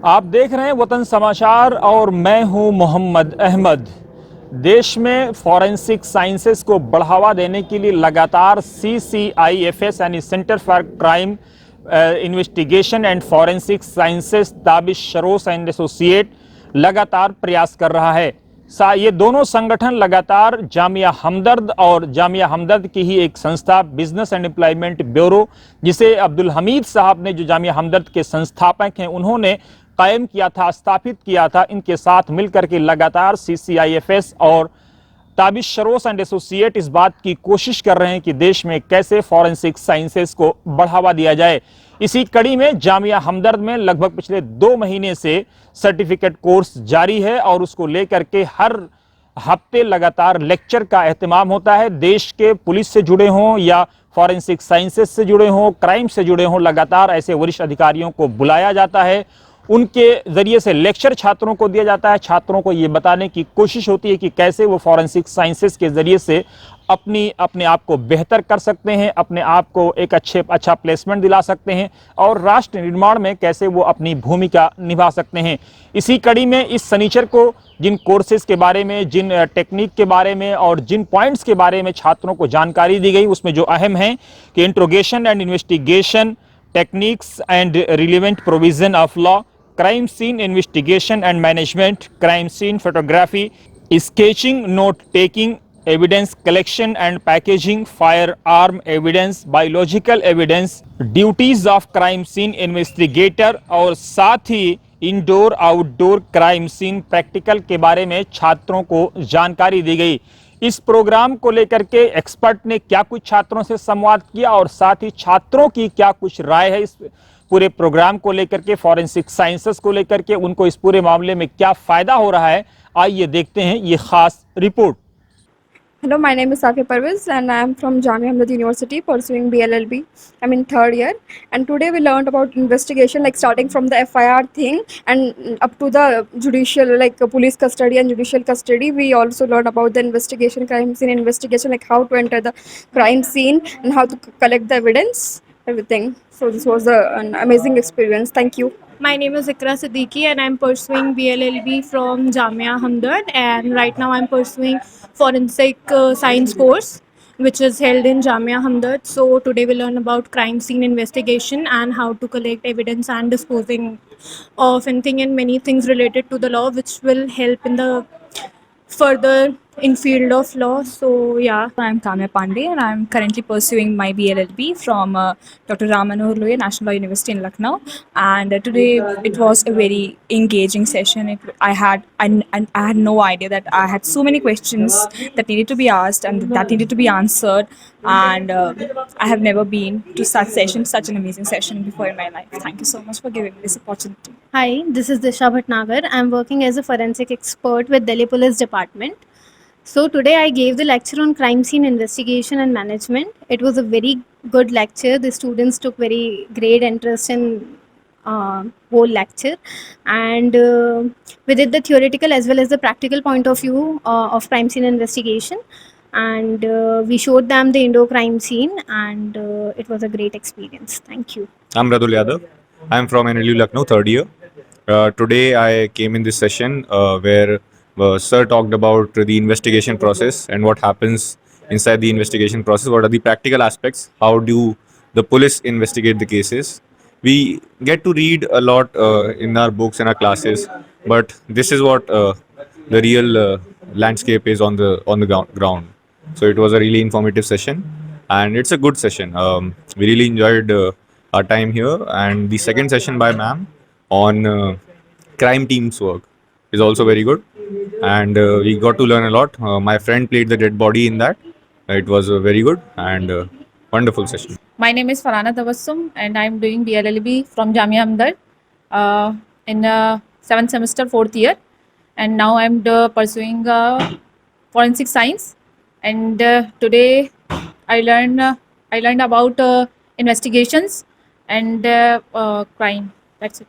आप देख रहे हैं वतन समाचार और मैं हूं मोहम्मद अहमद। देश में फॉरेंसिक साइंसेस को बढ़ावा देने के लिए लगातार CCIFS यानी centre for crime investigation and forensic sciences Tabish Sharos and associate लगातार प्रयास कर रहा है। ये दोनों संगठन लगातार जामिया हमदर्द और जामिया हमदर्द की ही एक संस्था बिजनेस एंड एम्प्लॉयमेंट ब्यूरो, जिसे अब्दुल हमीद साहब ने, जो जामिया हमदर्द के संस्थापक हैं, उन्होंने कायम किया था, स्थापित किया था, इनके साथ मिलकर के लगातार CCIFS और ताबिश शरोस एंड एसोसिएट इस बात की कोशिश कर रहे हैं कि देश में कैसे फॉरेंसिक साइंसेस को बढ़ावा दिया जाए। इसी कड़ी में जामिया हमदर्द में लगभग पिछले 2 महीने से सर्टिफिकेट कोर्स जारी है और उसको लेकर के हर हफ्ते लगातार लेक्चर का एहतमाम होता है। देश के पुलिस से जुड़े हों या फॉरेंसिक साइंसेस से जुड़े हों, क्राइम से जुड़े हों, लगातार ऐसे वरिष्ठ अधिकारियों को बुलाया जाता है। उनके जरिए से लेक्चर छात्रों को दिया जाता है। छात्रों को ये बताने की कोशिश होती है कि कैसे वो फॉरेंसिक साइंसेस के जरिए से अपने आप को बेहतर कर सकते हैं, अपने आप को एक अच्छा प्लेसमेंट दिला सकते हैं और राष्ट्र निर्माण में कैसे वो अपनी भूमिका निभा सकते हैं। इसी कड़ी में इस शनिचर को जिन कोर्सेज के बारे में, जिन टेक्निक के बारे में और जिन पॉइंट्स के बारे में छात्रों को जानकारी दी गई, उसमें जो अहम है कि interrogation and investigation techniques and relevant provision of law, crime scene investigation and management, crime scene photography, sketching, note taking, evidence collection and packaging, firearm evidence, biological evidence, duties of crime scene investigator और साथ ही indoor outdoor crime scene practical के बारे में छात्रों को जानकारी दी गई। इस प्रोग्राम को लेकर के एक्सपर्ट ने क्या कुछ छात्रों से संवाद किया और साथ ही छात्रों की क्या कुछ राय है इस पूरे प्रोग्राम को लेकर के, फॉरेंसिक साइंसेस को लेकर के, उनको इस पूरे मामले में क्या फायदा हो रहा है, आइए देखते हैं ये खास report. Hello, my name is Safia Parvez and I am from Jamia Hamdard University pursuing BLLB. I'm in 3rd year and today we learned about investigation, like starting from the FIR thing and up to the judicial, like police custody and judicial custody. We also learned about the investigation, crime scene investigation, like how to enter the crime scene and how to collect the evidence, everything. So this was an amazing experience. Thank you. My name is Ikra Siddiqui and I'm pursuing BLLB from Jamia Hamdard, and right now I'm pursuing forensic science course which is held in Jamia Hamdard. So today we learn about crime scene investigation and how to collect evidence and disposing of anything and many things related to the law, which will help in the further in field of law. So yeah, I'm Kamya Pandey and I'm currently pursuing my BLLB from Dr. Ram Manohar Lohia National Law University in Lucknow, and today it was a very engaging session. I had no idea that I had so many questions that needed to be asked and that needed to be answered, and I have never been to such an amazing session before in my life. Thank you so much for giving me this opportunity. hi, this is Disha Bhatnagar. I'm working as a forensic expert with Delhi Police Department. So today I gave the lecture on crime scene investigation and management. It was a very good lecture. The students took very great interest in whole lecture, and we did the theoretical as well as the practical point of view of crime scene investigation, and we showed them the indoor crime scene, and it was a great experience. Thank you. I'm Radul Yadav. I'm from NLU Lucknow, 3rd year. Today I came in this session where Sir talked about the investigation process and what happens inside the investigation process. What are the practical aspects? How do the police investigate the cases? We get to read a lot in our books and our classes, but this is what the real landscape is on the ground. So it was a really informative session, and it's a good session. We really enjoyed our time here, and the second session by ma'am on crime team's work is also very good, and we got to learn a lot. My friend played the dead body in that. It was very good and wonderful session. My name is Farhana Tabassum and I'm doing BLLB from Jamia Hamdard in 7th semester 4th year, and now I'm pursuing forensic science, and today I learned about investigations and crime. That's it.